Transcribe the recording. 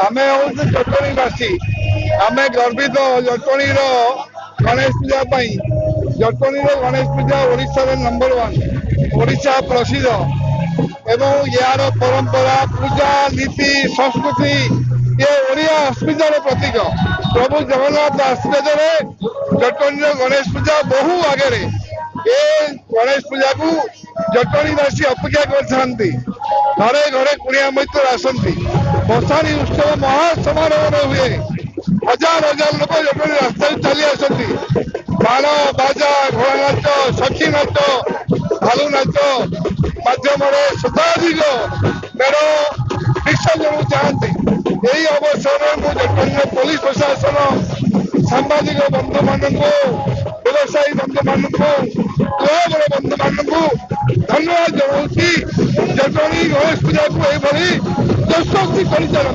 आमे हूँ जटणीवासी आमे गर्वित जटणी गणेश पूजा जटणी गणेश पूजा ओडिशा नंबर 1 ओडिशा प्रसिद्ध एवं यार परंपरा पूजा नीति संस्कृति ये ओडिया अस्मितार प्रतीक प्रभु जगन्नाथ आशीर्वाद जटणी गणेश पूजा बहु आगे ए गणेश पूजा को जटणीवासी अपेक्षा करते घरे घरे कुड़िया मैत्र आसती भसाणी उत्सव महासमारोह हुए हजार हजार लोग जटणी रास्ता चली आसती बाण बाजा घोड़ा नाच सखी नाच भालू नाच माध्यम शताधिक मेढ़ विसर्जन चाहती यही अवसर में जटणी पुलिस प्रशासन सांबादिक बंधु मान व्यवसायी बंधु मान क्लब बंधु मान धन्यवाद जनाऊँ जटणी गणेश पूजा को यशस्वी कर